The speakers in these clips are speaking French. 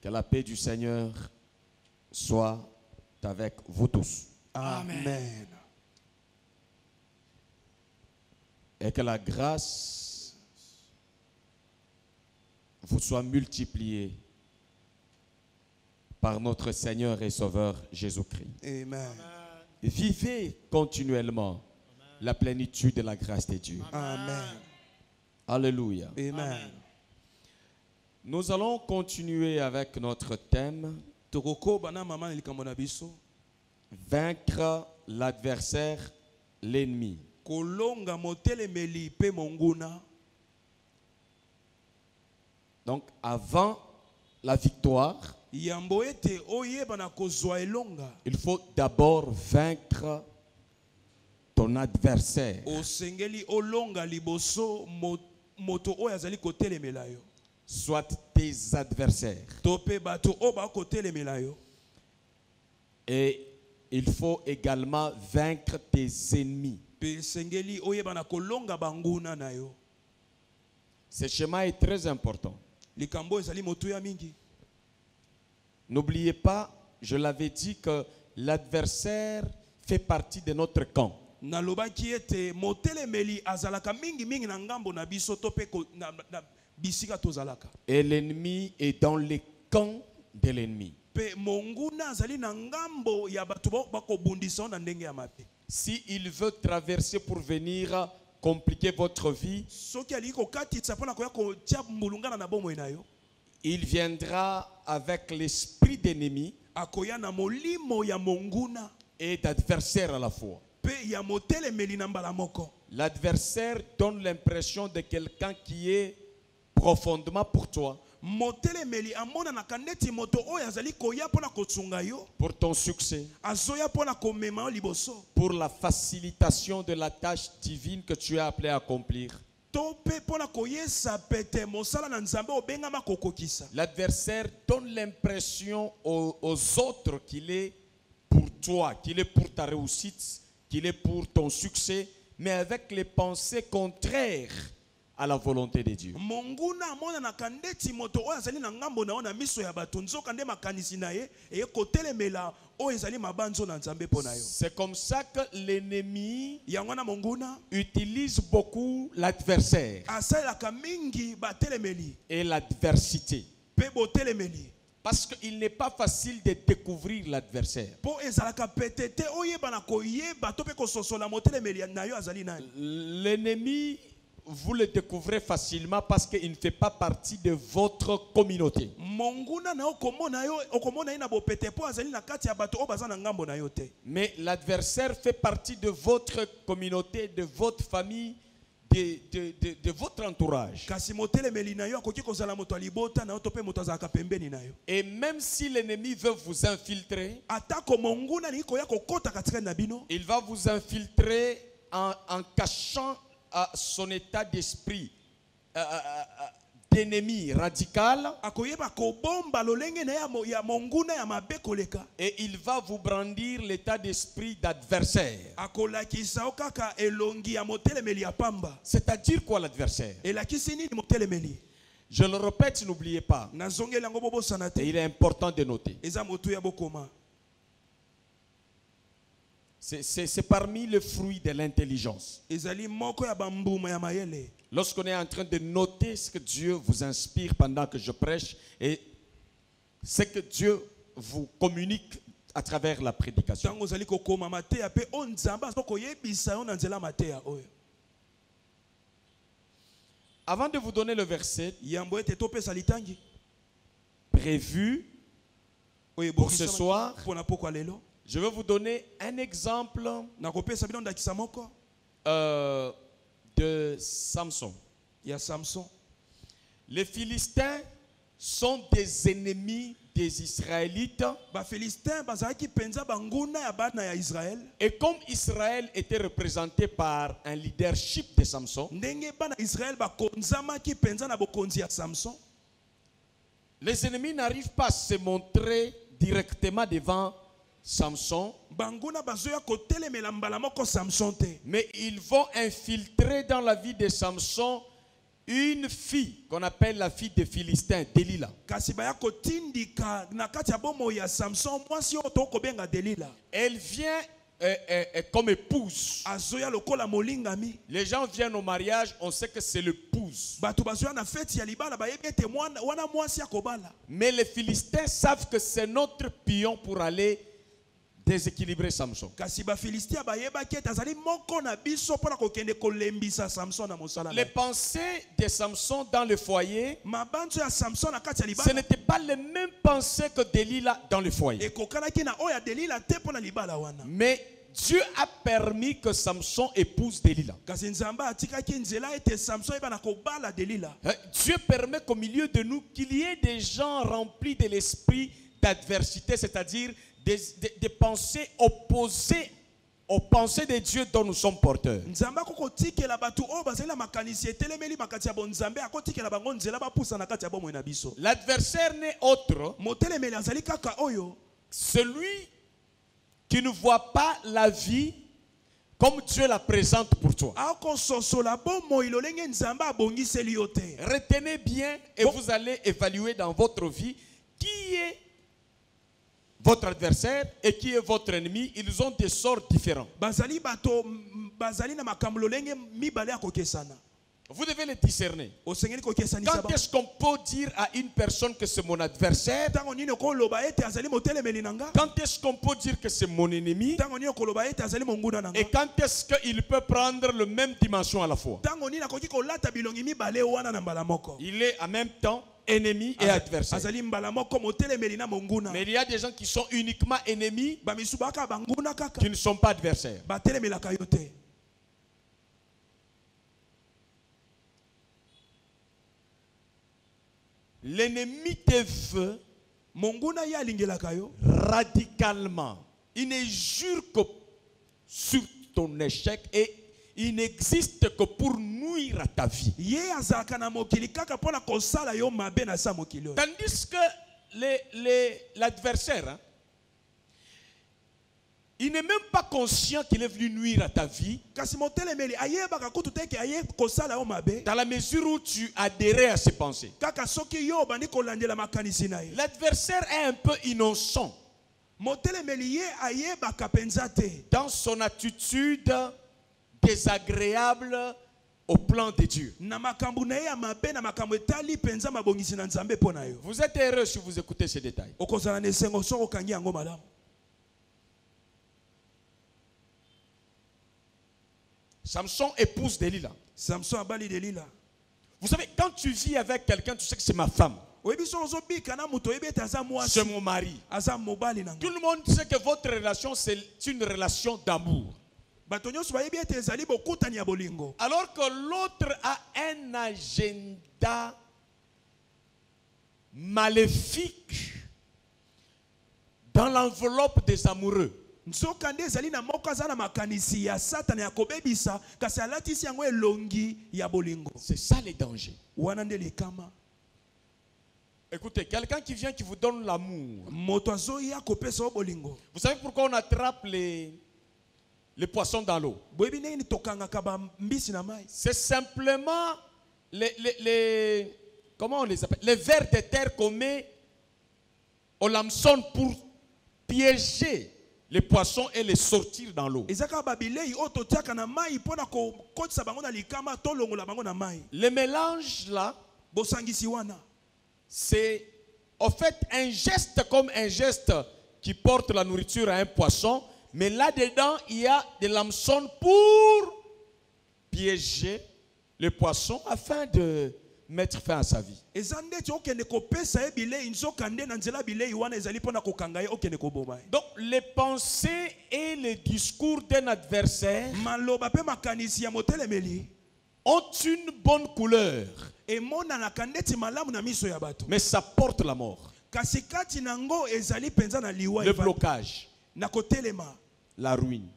Que la paix du Seigneur soit avec vous tous. Amen. Et que la grâce vous soit multipliée par notre Seigneur et Sauveur Jésus-Christ. Amen. Vivez continuellement la plénitude de la grâce de Dieu. Amen. Alléluia. Amen. Nous allons continuer avec notre thème, vaincre l'adversaire, l'ennemi. Donc avant la victoire, il faut d'abord vaincre ton adversaire. Soit tes adversaires. Et il faut également vaincre tes ennemis. Ce schéma est très important. N'oubliez pas, je l'avais dit que l'adversaire fait partie de notre camp. Et l'ennemi est dans les camps de l'ennemi. Si il veut traverser pour venir compliquer votre vie, il viendra avec l'esprit d'ennemi et d'adversaire à la fois. L'adversaire donne l'impression de quelqu'un qui est profondément pour toi, pour ton succès, pour la facilitation de la tâche divine que tu es appelé à accomplir. L'adversaire donne l'impression aux autres qu'il est pour toi, qu'il est pour ta réussite, qu'il est pour ton succès, mais avec les pensées contraires à la volonté de Dieu. C'est comme ça que l'ennemi utilise beaucoup l'adversaire et l'adversité. Parce qu'il n'est pas facile de découvrir l'adversaire. L'ennemi, vous le découvrez facilement parce qu'il ne fait pas partie de votre communauté. Mais l'adversaire fait partie de votre communauté, de votre famille, de votre entourage. Et même si l'ennemi veut vous infiltrer, il va vous infiltrer en cachant son état d'esprit d'ennemi radical, et il va vous brandir l'état d'esprit d'adversaire. C'est-à-dire quoi l'adversaire? Je le répète, n'oubliez pas. Et il est important de noter. C'est parmi les fruits de l'intelligence. Lorsqu'on est en train de noter ce que Dieu vous inspire pendant que je prêche et ce que Dieu vous communique à travers la prédication. Avant de vous donner le verset prévu pour ce soir, je vais vous donner un exemple de Samson. Les Philistins sont des ennemis des Israélites. Et comme Israël était représenté par un leadership de Samson, les ennemis n'arrivent pas à se montrer directement devant Samson, mais ils vont infiltrer dans la vie de Samson une fille qu'on appelle la fille des Philistins, Delilah. Elle vient comme épouse. Les gens viennent au mariage, on sait que c'est l'épouse. Mais les Philistins savent que c'est notre pion pour aller déséquilibrer Samson. Les pensées de Samson dans le foyer, ce n'était pas les mêmes pensées que Delilah dans le foyer. Mais Dieu a permis que Samson épouse Delilah. Dieu permet qu'au milieu de nous, qu'il y ait des gens remplis de l'esprit d'adversité, c'est-à-dire des pensées opposées aux pensées de Dieu dont nous sommes porteurs. L'adversaire n'est autre celui qui ne voit pas la vie comme Dieu la présente pour toi. Retenez bien et vous allez évaluer dans votre vie qui est votre adversaire et qui est votre ennemi. Ils ont des sorts différents. Vous devez les discerner. Quand est-ce qu'on peut dire à une personne que c'est mon adversaire? Quand est-ce qu'on peut dire que c'est mon ennemi? Et quand est-ce qu'il peut prendre la même dimension à la fois? Il est en même temps ennemi et adversaire. Mais il y a des gens qui sont uniquement ennemis, qui ne sont pas adversaires. L'ennemi te veut radicalement. Il ne jure que sur ton échec et il n'existe que pour nuire à ta vie. Tandis que l'adversaire, il n'est même pas conscient qu'il est venu nuire à ta vie. Dans la mesure où tu adhères à ses pensées. L'adversaire est un peu innocent dans son attitude désagréable au plan de Dieu. Vous êtes heureux si vous écoutez ces détails. Samson épouse Delilah. Vous savez, quand tu vis avec quelqu'un, tu sais que c'est ma femme. C'est mon mari. Tout le monde sait que votre relation, c'est une relation d'amour. Alors que l'autre a un agenda maléfique dans l'enveloppe des amoureux. C'est ça les dangers. Écoutez, quelqu'un qui vient qui vous donne l'amour. Vous savez pourquoi on attrape les poissons dans l'eau? C'est simplement comment on les appelle? Les vers de terre qu'on met au hameçon pour piéger les poissons et les sortir dans l'eau. Le mélange là, c'est en fait un geste comme un geste qui porte la nourriture à un poisson, mais là-dedans il y a de l'hameçon pour piéger le poisson afin de mettre fin à sa vie. Donc les pensées et les discours d'un adversaire ont une bonne couleur, mais ça porte la mort, le blocage, la ruine.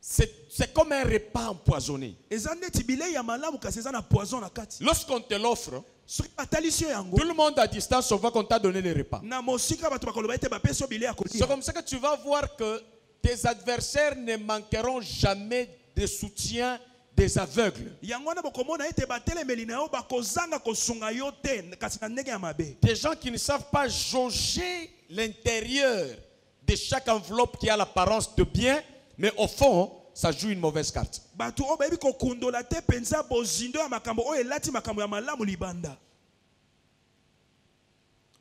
C'est comme un repas empoisonné. Lorsqu'on te l'offre, tout le monde à distance, on voit qu'on t'a donné les repas. C'est comme ça que tu vas voir que tes adversaires ne manqueront jamais de soutien des aveugles. Des gens qui ne savent pas jauger l'intérieur de chaque enveloppe qui a l'apparence de bien, mais au fond, ça joue une mauvaise carte.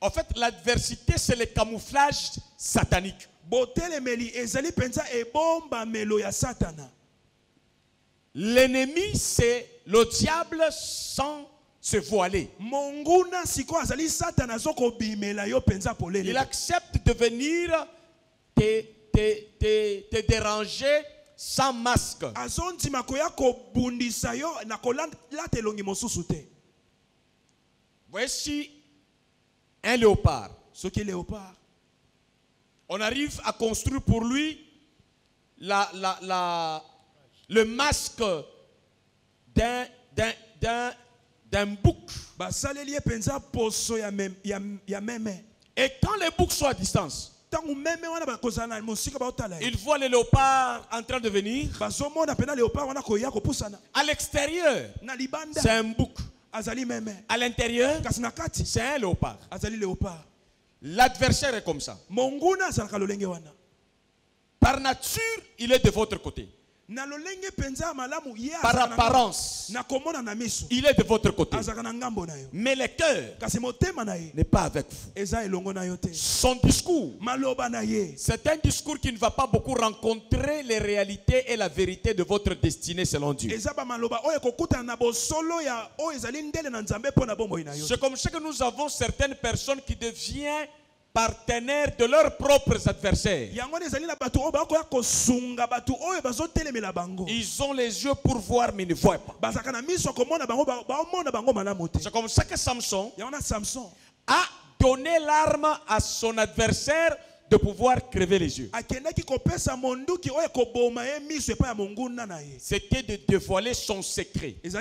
En fait, l'adversité, c'est le camouflage satanique. L'ennemi, c'est le diable sans se voiler. Il accepte de venir te déranger sans masque. Voici un léopard. On arrive à construire pour lui le masque d'un bouc. Et quand les boucs sont à distance, il voit le léopard en train de venir. À l'extérieur, c'est un bouc. À l'intérieur, c'est un léopard. L'adversaire est comme ça. Par nature, il est de votre côté. Par apparence, il est de votre côté. Mais le cœur n'est pas avec vous. Son discours, c'est un discours qui ne va pas beaucoup rencontrer les réalités et la vérité de votre destinée selon Dieu. C'est comme ça que nous avons certaines personnes qui deviennent partenaires de leurs propres adversaires. Ils ont les yeux pour voir mais ne voient pas. C'est comme ça que Samson a donné l'arme à son adversaire de pouvoir crever les yeux. C'était de dévoiler son secret. Il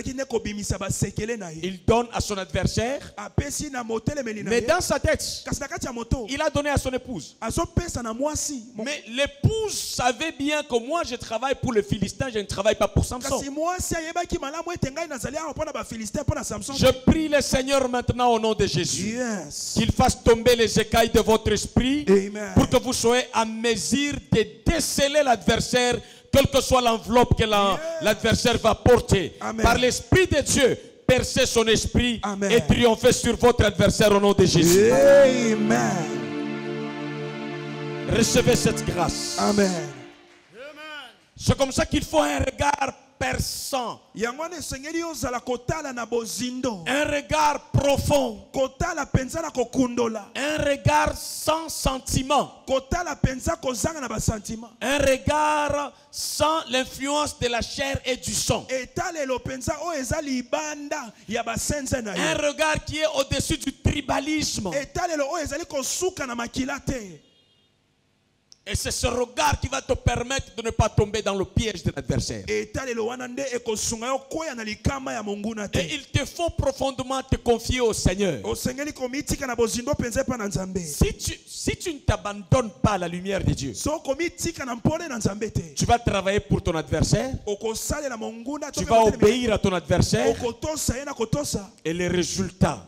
donne à son adversaire, mais dans sa tête, il a donné à son épouse. Mais l'épouse savait bien que moi je travaille pour le Philistin, je ne travaille pas pour Samson. Je prie le Seigneur maintenant au nom de Jésus, qu'il fasse tomber les écailles de votre esprit. Amen. Pour que vous soyez à mesure de déceler l'adversaire, quelle que soit l'enveloppe que l'adversaire va porter. Amen. Par l'Esprit de Dieu, percez son esprit. Amen. Et triomphez sur votre adversaire au nom de Jésus. Amen. Recevez cette grâce. Amen. C'est comme ça qu'il faut un regard perçant, un regard profond, un regard sans sentiment, un regard sans l'influence de la chair et du sang, un regard qui est au-dessus du tribalisme. Et c'est ce regard qui va te permettre de ne pas tomber dans le piège de l'adversaire. Et il te faut profondément te confier au Seigneur. Si tu ne t'abandonnes pas à la lumière de Dieu, tu vas travailler pour ton adversaire, tu vas obéir à ton adversaire, et les résultats,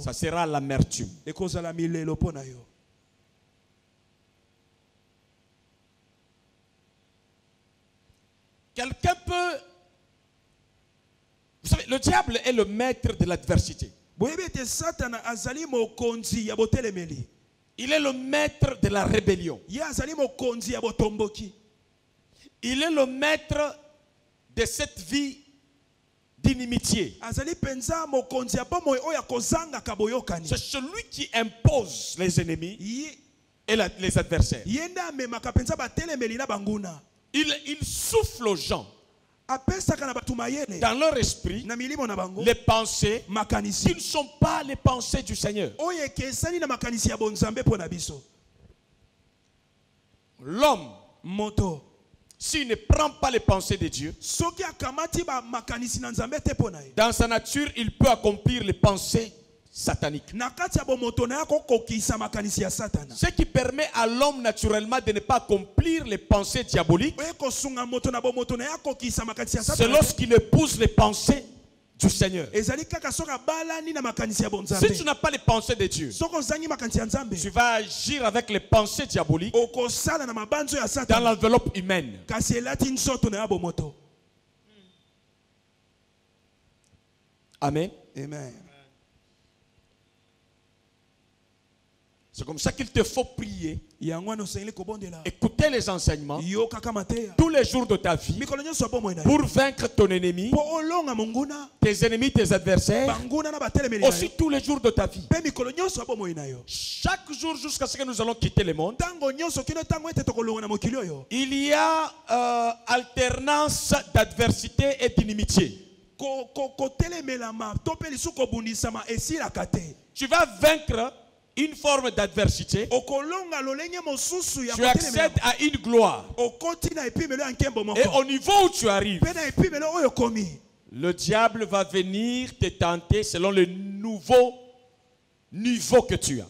ça sera l'amertume. Quelqu'un peut... Vous savez, le diable est le maître de l'adversité. Il est le maître de la rébellion. Il est le maître de cette vie d'inimitié. C'est celui qui impose les ennemis et les adversaires. Il souffle aux gens dans leur esprit les pensées qui ne sont pas les pensées du Seigneur. L'homme, s'il ne prend pas les pensées de Dieu, dans sa nature, il peut accomplir les pensées satanique. Ce qui permet à l'homme naturellement de ne pas accomplir les pensées diaboliques, c'est lorsqu'il épouse les pensées du Seigneur. Si tu n'as pas les pensées de Dieu, tu vas agir avec les pensées diaboliques dans l'enveloppe humaine. Amen. Amen. C'est comme ça qu'il te faut prier, écouter les enseignements tous les jours de ta vie pour vaincre ton ennemi, tes ennemis, tes adversaires, aussi tous les jours de ta vie. Chaque jour jusqu'à ce que nous allons quitter le monde, il y a alternance d'adversité et d'inimitié. Tu vas vaincre une forme d'adversité, tu accèdes à une gloire. Et au niveau où tu arrives, le diable va venir te tenter selon le nouveau niveau que tu as.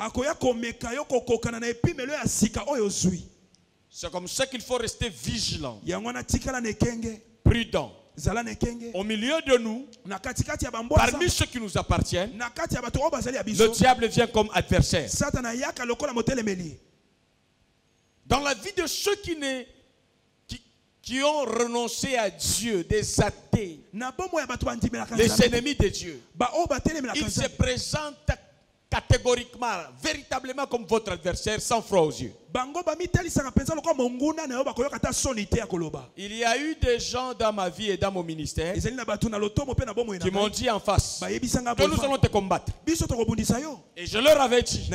C'est comme ça qu'il faut rester vigilant, prudent. Au milieu de nous, parmi ceux qui nous appartiennent, le diable vient comme adversaire. Dans la vie de ceux qui ont renoncé à Dieu, des athées, les ennemis de Dieu, ils se présentent catégoriquement, véritablement comme votre adversaire, sans froid aux yeux. Il y a eu des gens dans ma vie et dans mon ministère qui m'ont dit en face que nous allons te combattre. Et je leur avais dit,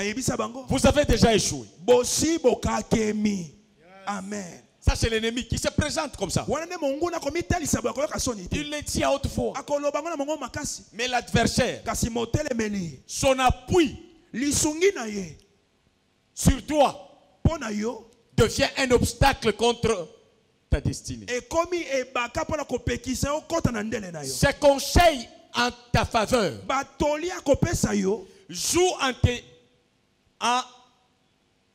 vous avez déjà échoué. Amen. Ça, c'est l'ennemi qui se présente comme ça. Il le dit à haute voix. Mais l'adversaire, son appui sur toi devient un obstacle contre ta destinée. Ses conseils en ta faveur jouent en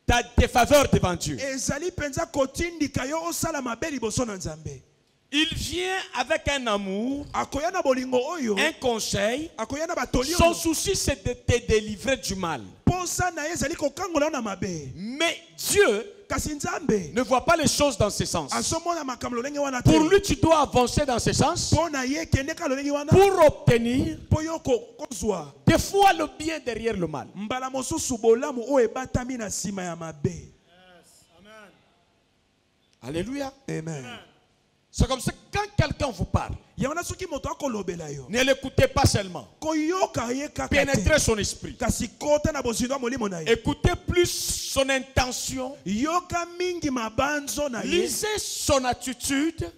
ta défaveur devant Dieu. Il vient avec un amour, un conseil. Son souci, c'est de te délivrer du mal. Mais Dieu ne voit pas les choses dans ce sens. Pour lui, tu dois avancer dans ce sens pour obtenir des fois le bien derrière le mal. Alléluia. Amen. C'est comme ça que quand quelqu'un vous parle, ne l'écoutez pas seulement. Pénétrez son esprit. Écoutez plus son intention. Lisez son attitude.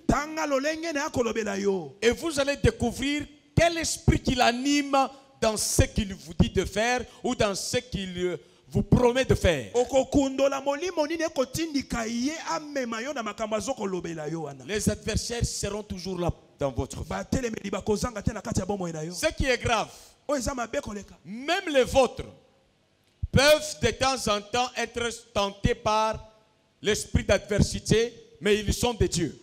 Et vous allez découvrir quel esprit qu'il anime dans ce qu'il vous dit de faire ou dans ce qu'il vous promet de faire. Les adversaires seront toujours là dans votre vie. Ce qui est grave, même les vôtres peuvent de temps en temps être tentés par l'esprit d'adversité, mais ils sont de Dieu.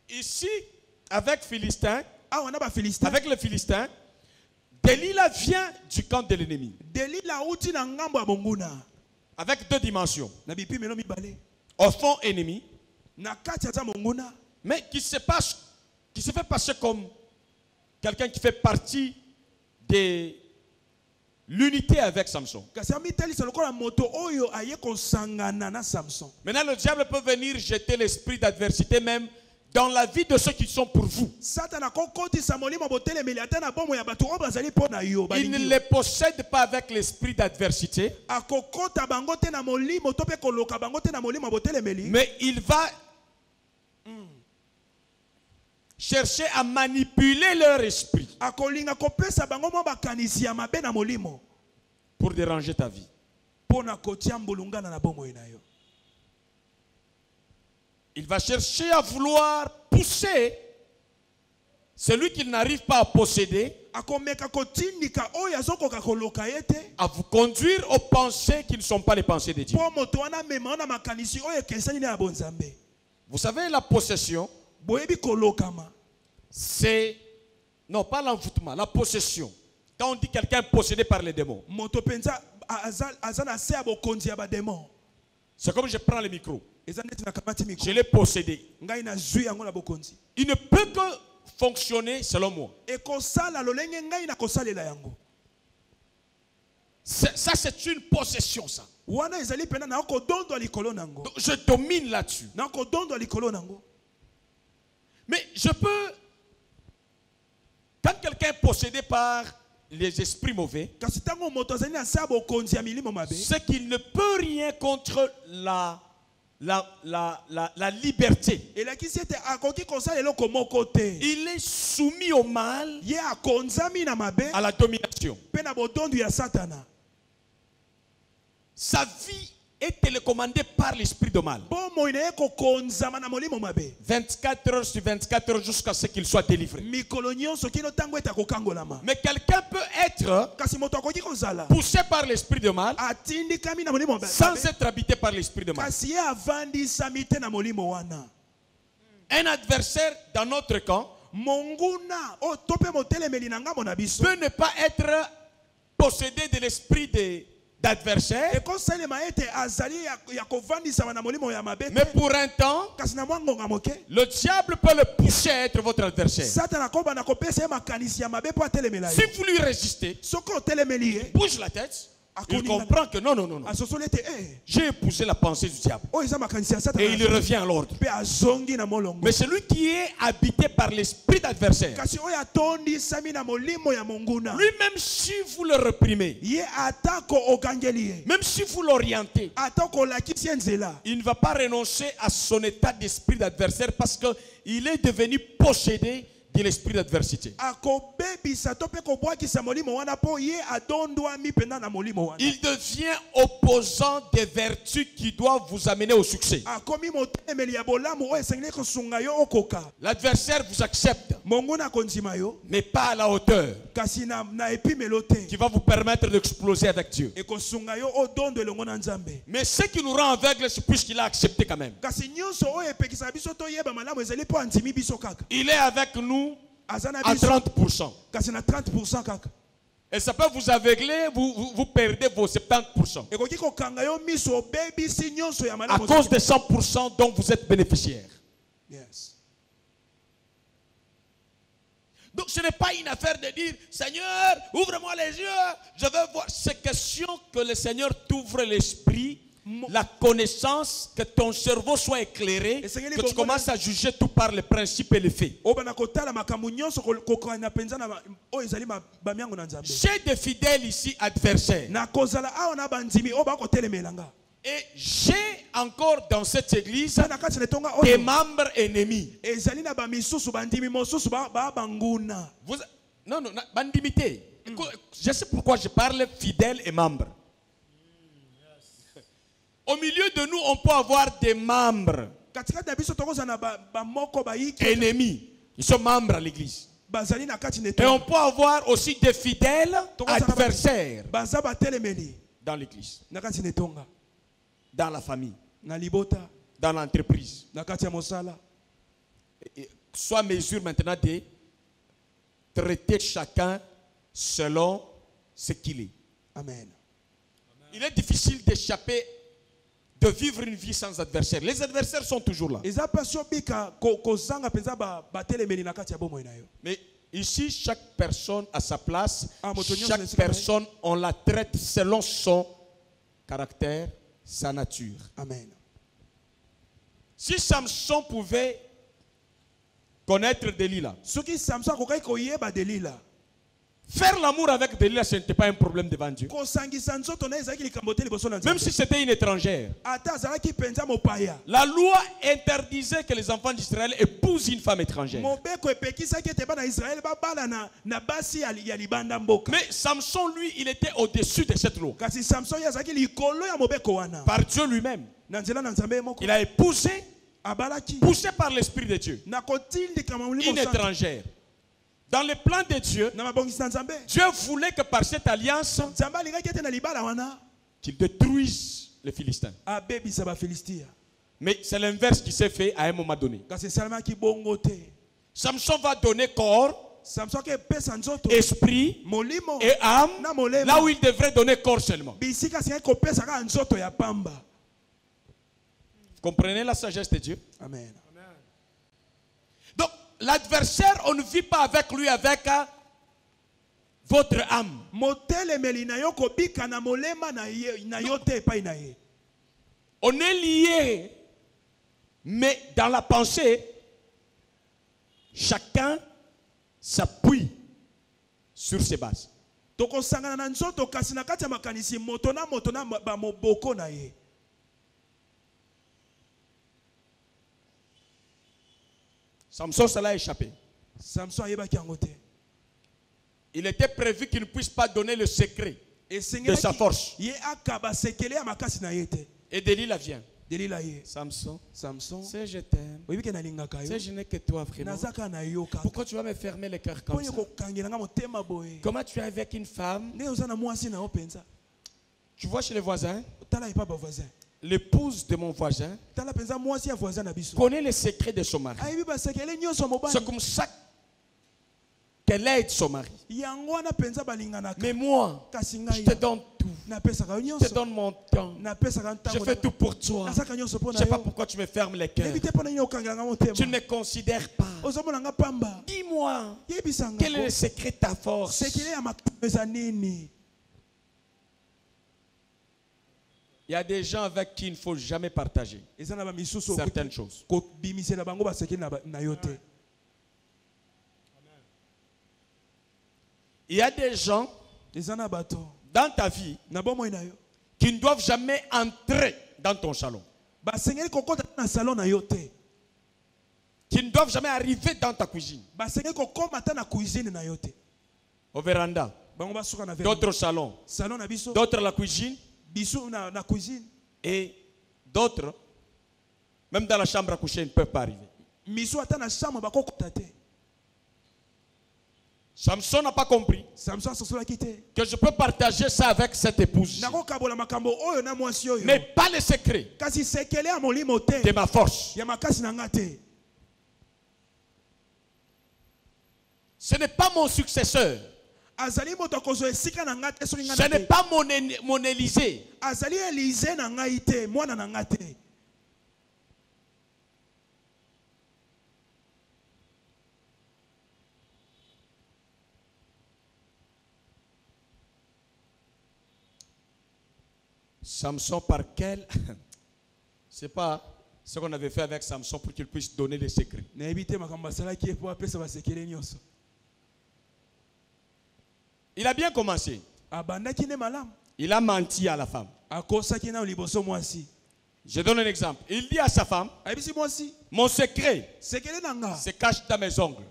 Ici, avec les Philistins, Delilah vient du camp de l'ennemi. Avec deux dimensions. Au fond, ennemi. Mais qui se fait passer comme quelqu'un qui fait partie de l'unité avec Samson. Maintenant, le diable peut venir jeter l'esprit d'adversité même dans la vie de ceux qui sont pour vous. Il ne les possède pas avec l'esprit d'adversité, mais il va chercher à manipuler leur esprit pour déranger ta vie. Il va chercher à vouloir pousser celui qui n'arrive pas à posséder, à vous conduire aux pensées qui ne sont pas les pensées de Dieu. Vous savez, la possession, c'est, non pas l'envoûtement, la possession. Quand on dit quelqu'un est possédé par les démons, c'est comme je prends le micro. Je l'ai possédé. Il ne peut que fonctionner selon moi. Ça, c'est une possession, ça. Donc, je domine là-dessus. Mais je peux, quand quelqu'un est possédé par les esprits mauvais, c'est qu'il ne peut rien contre la liberté. Il est soumis au mal, à la domination. Sa vie est télécommandée par l'esprit de mal. 24 heures sur 24 heures jusqu'à ce qu'il soit délivré. Mais quelqu'un peut être poussé par l'esprit de mal sans être habité par l'esprit de mal. Un adversaire dans notre camp peut ne pas être possédé de l'esprit d'adversaire, mais pour un temps, le diable peut le pousser à être votre adversaire. Si vous lui résistez, il bouge la tête. Il comprend que non. J'ai épousé la pensée du diable. Et il revient à l'ordre. Mais celui qui est habité par l'esprit d'adversaire, lui-même si vous le réprimez, même si vous l'orientez, il ne va pas renoncer à son état d'esprit d'adversaire parce qu'il est devenu possédé de l'esprit d'adversité. Il devient opposant des vertus qui doivent vous amener au succès. L'adversaire vous accepte, mais pas à la hauteur qui va vous permettre d'exploser avec Dieu. Mais ce qui nous rend aveugles, c'est puisqu'il a accepté quand même. Il est avec nous à 30%. Et ça peut vous aveugler, vous perdez vos 70%. À cause des 100% dont vous êtes bénéficiaire. Yes. Donc ce n'est pas une affaire de dire, Seigneur, ouvre-moi les yeux, je veux voir. C'est question que le Seigneur t'ouvre l'esprit, la connaissance, que ton cerveau soit éclairé, que tu commences à juger tout par les principes et les faits. J'ai des fidèles ici adversaires. Et j'ai encore dans cette église des membres ennemis. Non, bandimité. Je sais pourquoi je parle fidèles et membres. Au milieu de nous, on peut avoir des membres ennemis. Ils sont membres à l'église. Et on peut avoir aussi des fidèles adversaires dans l'église, dans la famille, dans l'entreprise. Sois mesure maintenant de traiter chacun selon ce qu'il est. Amen. Il est difficile d'échapper, de vivre une vie sans adversaire. Les adversaires sont toujours là. Mais ici, chaque personne a sa place. Chaque personne, on la traite selon son caractère, sa nature. Amen. Si Samson pouvait connaître Delilah, faire l'amour avec Delilah, ce n'était pas un problème devant Dieu. Même si c'était une étrangère. La loi interdisait que les enfants d'Israël épousent une femme étrangère. Mais Samson, lui, il était au-dessus de cette loi. Par Dieu lui-même. Il a épousé, poussé par l'Esprit de Dieu, une étrangère. Dans le plan de Dieu, Dieu voulait que par cette alliance, qu'il détruise les Philistins. Mais c'est l'inverse qui s'est fait à un moment donné. Samson va donner corps, esprit et âme, là où il devrait donner corps seulement. Vous comprenez la sagesse de Dieu? Amen. Donc, l'adversaire, on ne vit pas avec lui, avec votre âme. On est lié, mais dans la pensée, chacun s'appuie sur ses bases. Samson, cela a échappé. Il était prévu qu'il ne puisse pas donner le secret de sa force. Et Delilah vient. Samson, c'est je t'aime. C'est je n'ai que toi vraiment. Pourquoi tu vas me fermer le cœur comme ça? Comment tu es avec une femme? Tu vois chez les voisins? L'épouse de mon voisin connaît les secrets de son mari. C'est comme ça qu'elle aide son mari. Mais moi, je te donne tout. Je te donne mon temps. Je fais tout pour toi. Je ne sais pas pourquoi tu me fermes les cœurs. Tu ne me considères pas. Dis-moi, quel est le secret de ta force? Il y a des gens avec qui il ne faut jamais partager certaines choses. Il y a des gens dans ta vie qui ne doivent jamais entrer dans ton salon. Qui ne doivent jamais arriver dans ta cuisine. Au véranda. D'autres salons. D'autres la cuisine. Et d'autres, même dans la chambre à coucher, ils ne peuvent pas arriver. Samson n'a pas compris que je peux partager ça avec cette épouse, mais pas le secret de ma force. Ce n'est pas mon successeur. Ce n'est pas mon Élysée. Samson, par quel... C'est pas ce qu'on avait fait avec Samson pour qu'il puisse donner les secrets. Il a bien commencé. Il a menti à la femme. Je donne un exemple. Il dit à sa femme, mon secret se cache dans mes ongles.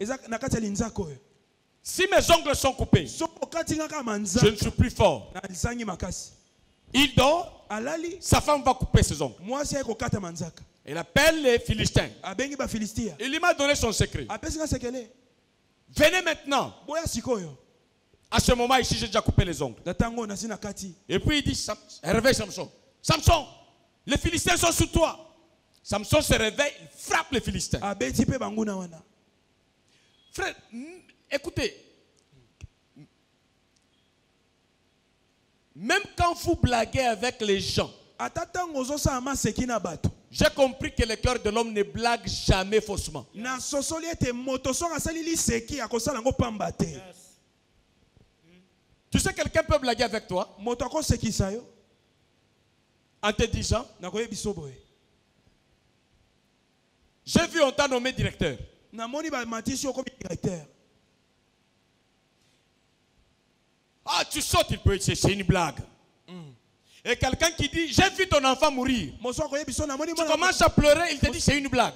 Si mes ongles sont coupés, je ne suis plus fort. Il dort, sa femme va couper ses ongles. Il appelle les Philistins. Il m'a donné son secret. Venez maintenant. À ce moment ici, j'ai déjà coupé les ongles. Et puis il dit, réveille Samson. Samson, les Philistins sont sous toi. Samson se réveille, il frappe les Philistins. Frère, écoutez. Même quand vous blaguez avec les gens, j'ai compris que le cœur de l'homme ne blague jamais faussement. Tu sais, quelqu'un peut blaguer avec toi en te disant, j'ai vu on t'a nommé directeur. Ah, tu sautes, il peut, c'est une blague. Et quelqu'un qui dit, j'ai vu ton enfant mourir. Tu commences à pleurer, il te dit, c'est une blague.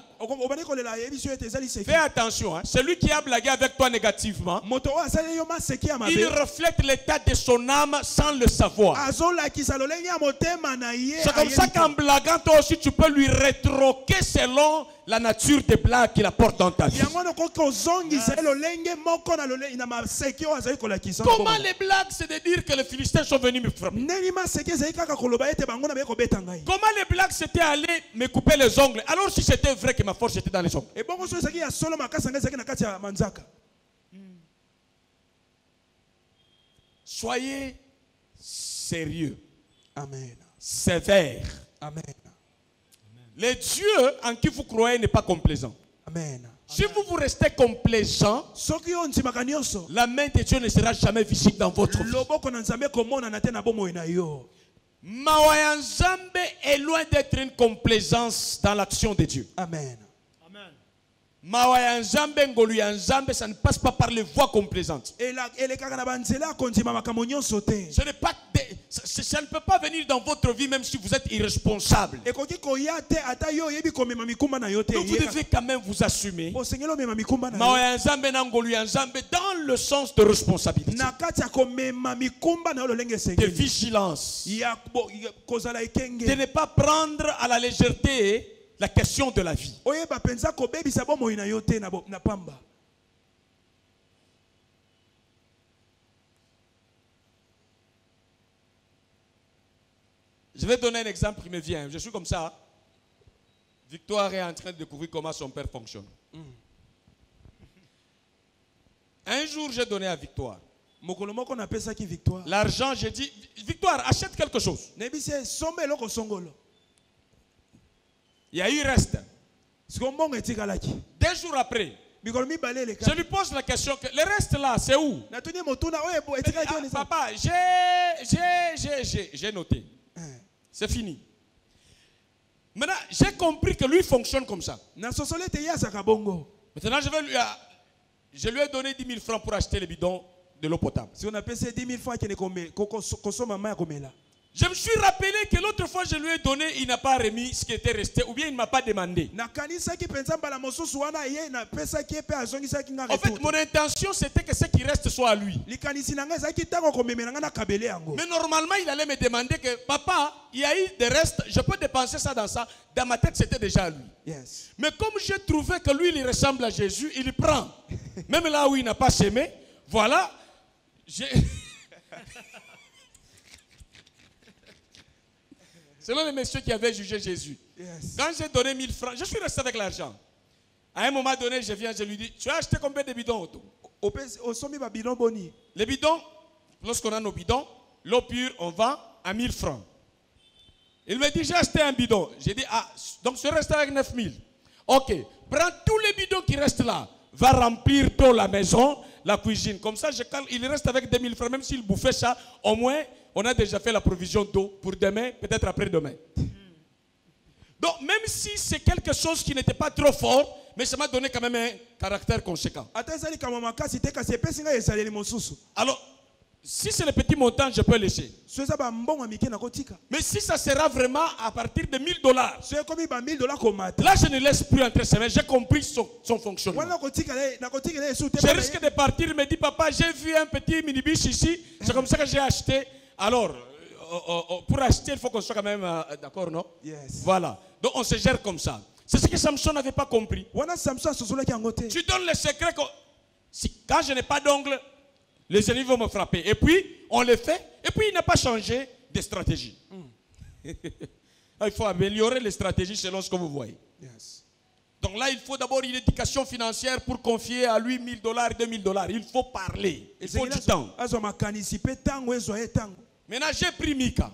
Fais attention, hein. Celui qui a blagué avec toi négativement, il reflète l'état de son âme sans le savoir. C'est comme ça qu'en blaguant, toi aussi tu peux lui rétroquer selon la nature des blagues qu'il apporte dans ta vie. Comment les blagues, c'est de dire que les Philistins sont venus me frapper? Comment les blagues, c'était aller me couper les ongles? Alors si c'était vrai que ma force était dans les ongles. Soyez sérieux. Amen. Sévère. Amen. Le Dieu en qui vous croyez n'est pas complaisant. Amen. Si vous restez complaisant, la main de Dieu ne sera jamais visible dans votre vie. Mawa Nzambe est loin d'être une complaisance dans l'action de Dieu. Amen. Mawa Nzambe, ngolu ya Nzambe, ça ne passe pas par les voies complaisantes. Ça ne peut pas venir dans votre vie même si vous êtes irresponsable. Donc vous devez quand même vous assumer. Mawa Nzambe na ngolu ya Nzambe dans le sens de responsabilité, de vigilance, de ne pas prendre à la légèreté la question de la vie. Je vais donner un exemple qui me vient. Je suis comme ça. Victoire est en train de découvrir comment son père fonctionne. Un jour, j'ai donné à Victoire l'argent. J'ai dit, Victoire, achète quelque chose. Il y a eu reste. 2 jours après, je lui pose la question, que le reste là, c'est où? Papa, j'ai noté. C'est fini. Maintenant, j'ai compris que lui fonctionne comme ça. Maintenant, je lui ai donné 10 000 francs pour acheter le bidon de l'eau potable. Je me suis rappelé que l'autre fois je lui ai donné, il n'a pas remis ce qui était resté, ou bien il ne m'a pas demandé. En fait, mon intention c'était que ce qui reste soit à lui. Mais normalement, il allait me demander que, papa, il y a eu des restes, je peux dépenser ça dans ça. Dans ma tête, c'était déjà à lui. Yes. Mais comme j'ai trouvé que lui, il ressemble à Jésus, il prend. Même là où il n'a pas semé, voilà. Selon les messieurs qui avaient jugé Jésus. Yes. Quand j'ai donné 1000 francs, je suis resté avec l'argent. À un moment donné, je viens, je lui dis, tu as acheté combien de bidons? Les bidons, lorsqu'on a nos bidons, l'eau pure, on vend à 1000 francs. Il me dit, j'ai acheté un bidon. J'ai dit, ah, donc je reste avec 9000. Ok, prends tous les bidons qui restent là. Va remplir d'eau la maison, la cuisine. Comme ça, il reste avec 2000 francs. Même s'il bouffait ça, au moins, on a déjà fait la provision d'eau pour demain, peut-être après-demain. Donc, même si c'est quelque chose qui n'était pas trop fort, mais ça m'a donné quand même un caractère conséquent. Alors, si c'est le petit montant, je peux laisser. Mais si ça sera vraiment à partir de $1000, là, je ne laisse plus entrer ses mains. J'ai compris son fonctionnement. Je risque de partir, il me dit, papa, j'ai vu un petit minibus ici, c'est comme ça que j'ai acheté. Alors, pour acheter, il faut qu'on soit quand même d'accord, non? Yes. Voilà. Donc on se gère comme ça. C'est ce que Samson n'avait pas compris. Tu donnes le secret que quand je n'ai pas d'ongles, les ennemis vont me frapper. Et puis, on le fait. Et puis, il n'a pas changé de stratégie. Il faut améliorer les stratégies selon ce que vous voyez. Yes. Donc là, il faut d'abord une éducation financière pour confier à lui $1000, $2000. Il faut parler. Il faut du temps. Maintenant, j'ai pris Mika.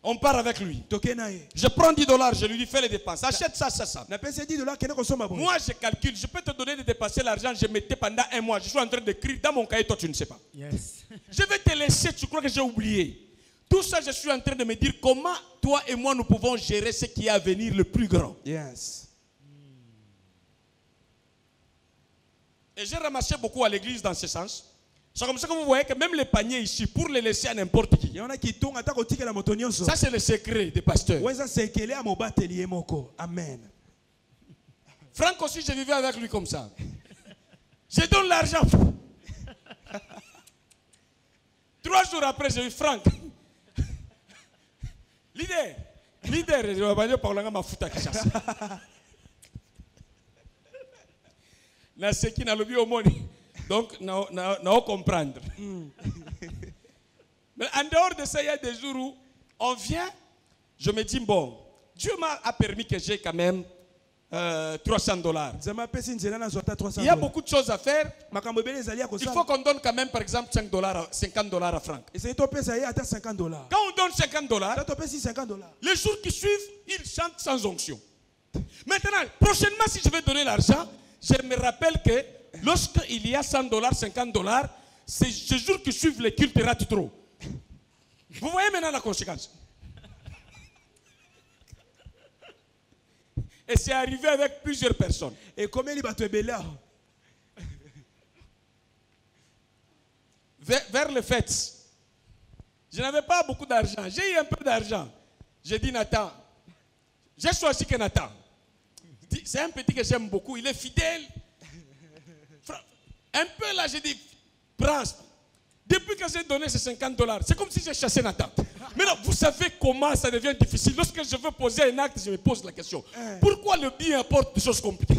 On part avec lui. Je prends $10, je lui dis fais les dépenses. Achète ça, ça, ça. Moi, je calcule. Je peux te donner de dépenser l'argent. Je mettais pendant 1 mois. Je suis en train d'écrire dans mon cahier. Toi, tu ne sais pas. Yes. Je vais te laisser. Tu crois que j'ai oublié? Tout ça, je suis en train de me dire comment toi et moi nous pouvons gérer ce qui est à venir le plus grand. Yes. Et j'ai ramassé beaucoup à l'église dans ce sens. C'est comme ça que vous voyez que même les paniers ici, pour les laisser à n'importe qui. Ça, c'est le secret des pasteurs. Amen. Franck aussi, je vivais avec lui comme ça. Je donne l'argent. 3 jours après, j'ai eu Franck. Leader, je vais pas parler de ma fout à chasse. Na ce qui n'a le bio money. Donc, n'a comprendre. Mais en dehors de ça, il y a des jours où on vient, je me dis, bon, Dieu m'a permis que j'ai quand même $300. Il y a beaucoup de choses à faire. Il faut qu'on donne quand même, par exemple, $50 à Franck. Quand on donne $50, les jours qui suivent, il chante sans onction. Maintenant, prochainement, si je vais donner l'argent, je me rappelle que lorsqu'il y a $100, $50, c'est ce jour qui suivent les cultes ratent trop. Vous voyez maintenant la conséquence. Et c'est arrivé avec plusieurs personnes. Et comment il va te béler? Vers les fêtes, je n'avais pas beaucoup d'argent. J'ai eu un peu d'argent. J'ai dit Nathan. J'ai choisi que Nathan. C'est un petit que j'aime beaucoup. Il est fidèle. Un peu là, j'ai dit, prends. Depuis que j'ai donné ces $50, c'est comme si j'ai chassé Nathan. Maintenant, vous savez comment ça devient difficile. Lorsque je veux poser un acte, je me pose la question. Pourquoi le bien apporte des choses compliquées?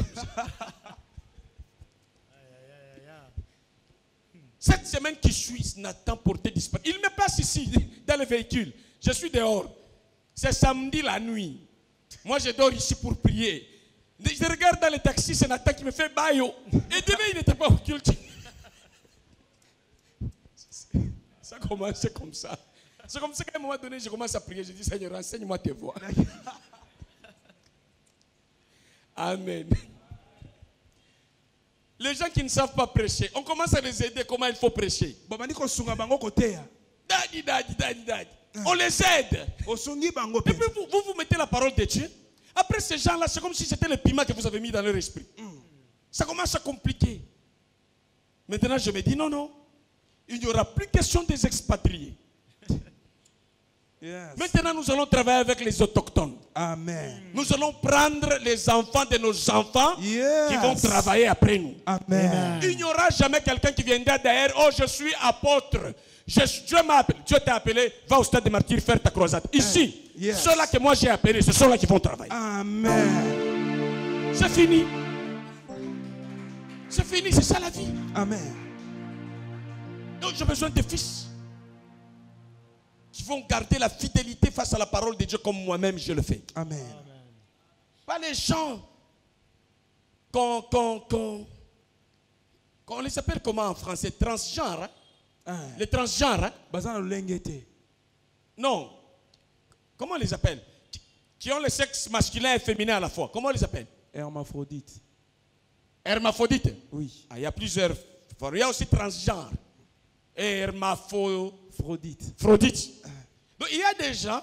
Cette semaine qui suit, Nathan portait disparu. Il me passe ici, dans le véhicule. Je suis dehors. C'est samedi la nuit. Moi, je dors ici pour prier. Je regarde dans le taxi, c'est Nathan qui me fait bayo. Et demain, il n'était pas au culte. Ça a commencé comme ça. C'est comme ça qu'à un moment donné, je commence à prier. Je dis, Seigneur, enseigne-moi tes voies. Amen. Les gens qui ne savent pas prêcher, on commence à les aider comment il faut prêcher. Dadi. On les aide. Et puis vous mettez la parole de Dieu. Après ces gens-là, c'est comme si c'était le piment que vous avez mis dans leur esprit. Ça commence à compliquer. Maintenant, je me dis, non. Il n'y aura plus question des expatriés. Yes. Maintenant, nous allons travailler avec les autochtones. Amen. Nous allons prendre les enfants de nos enfants qui vont travailler après nous. Amen. Il n'y aura jamais quelqu'un qui viendra derrière. Oh, je suis apôtre. Dieu t'a appelé. Va au stade des martyrs faire ta croisade. Ici, ceux-là que moi j'ai appelés, ce sont là qui vont travailler. Amen. C'est fini. C'est fini, c'est ça la vie. Amen. Donc j'ai besoin de fils qui vont garder la fidélité face à la parole de Dieu comme moi-même je le fais. Amen. Pas les gens qu'on les appelle comment en français? Transgenres. Les transgenres. Non. Comment on les appelle? Qui ont le sexe masculin et féminin à la fois. Comment on les appelle? Hermaphrodite. Hermaphrodite. Oui. Il y a plusieurs formes. Il y a aussi transgenres. Hermaphrodite. Donc il y a des gens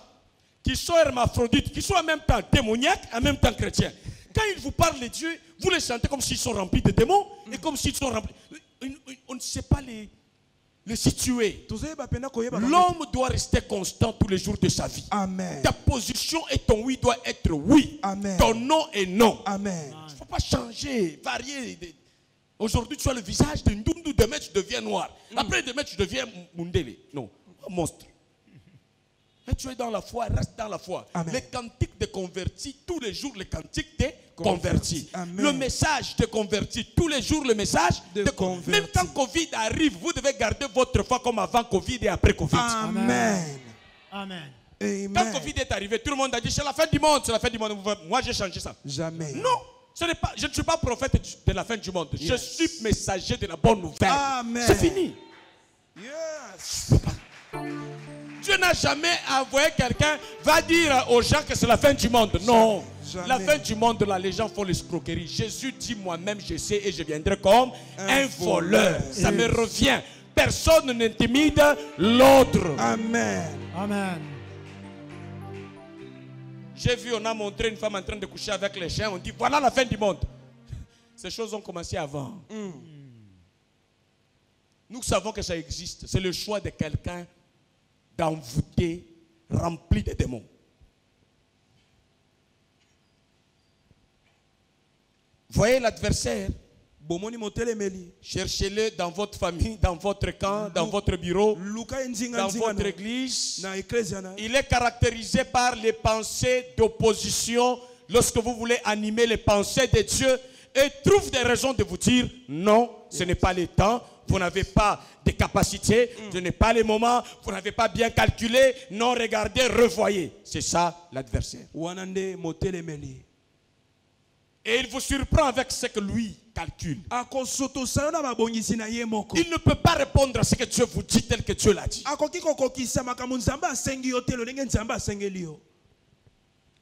qui sont hermaphrodites, qui sont en même temps démoniaques, en même temps chrétiens. Quand ils vous parlent de Dieu, vous les sentez comme s'ils sont remplis de démons et comme s'ils sont remplis. On ne sait pas les situer. L'homme doit rester constant tous les jours de sa vie. Amen. Ta position et ton oui doit être oui. Amen. Ton non est non. Amen. Il ne faut pas changer, varier. Aujourd'hui, tu as le visage d'un Ndundu, demain tu deviens noir. Après, demain tu deviens Mundele. Non, un monstre. Mais tu es dans la foi, reste dans la foi. Amen. Les cantiques de convertis, tous les jours, les cantiques de convertis. Amen. Le message de convertis, tous les jours, le message de convertis. Même quand Covid arrive, vous devez garder votre foi comme avant Covid et après Covid. Amen. Amen. Quand Covid est arrivé, tout le monde a dit c'est la fin du monde, c'est la fin du monde. Moi, j'ai changé ça. Jamais. Non. Je ne suis pas prophète de la fin du monde. Je suis messager de la bonne nouvelle. Amen. C'est fini. Yes. Dieu n'a jamais envoyé quelqu'un va dire aux gens que c'est la fin du monde. Non. Jamais. La fin du monde, là, les gens font l'escroquerie. Jésus dit moi-même, je sais et je viendrai comme un voleur. Ça me revient. Personne n'intimide l'autre. Amen. Amen. J'ai vu, on a montré une femme en train de coucher avec les chiens. On dit, voilà la fin du monde. Ces choses ont commencé avant. Nous savons que ça existe. C'est le choix de quelqu'un d'envoûter, rempli de démons. Voyez l'adversaire. bomoni motelemeli Cherchez-le dans votre famille, dans votre camp, dans votre bureau, luka enzinga dans nzinga votre église. na ecclesia na Il est caractérisé par les pensées d'opposition lorsque vous voulez animer les pensées de Dieu et trouve des raisons de vous dire non, ce n'est pas le temps, vous n'avez pas de capacité, ce n'est pas le moment, vous n'avez pas bien calculé, non, regardez, revoyez. C'est ça l'adversaire. wana nde motelemeli Et il vous surprend avec ce que lui calcule. akosotosa yo na babongisi na ye moko Il ne peut pas répondre à ce que Dieu vous dit tel que Dieu l'a dit. akoki kokokisa makambo nzambe asengi yo te lo ndenge nzambe asengeli yo.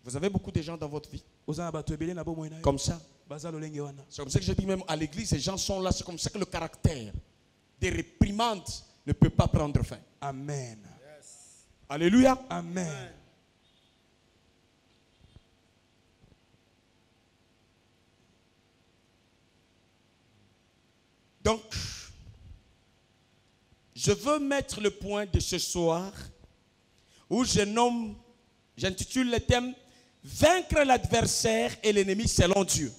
Vous avez beaucoup de gens dans votre vie oza na bato ebele na bomoi na yo comme ça. baza lolenge wana. C'est comme ça que je dis même à l'église, ces gens sont là, c'est comme ça que le caractère des réprimandes ne peut pas prendre fin. Amen. Alléluia. Amen. Donc, je veux mettre le point de ce soir où j'intitule le thème Vaincre l'adversaire et l'ennemi selon Dieu.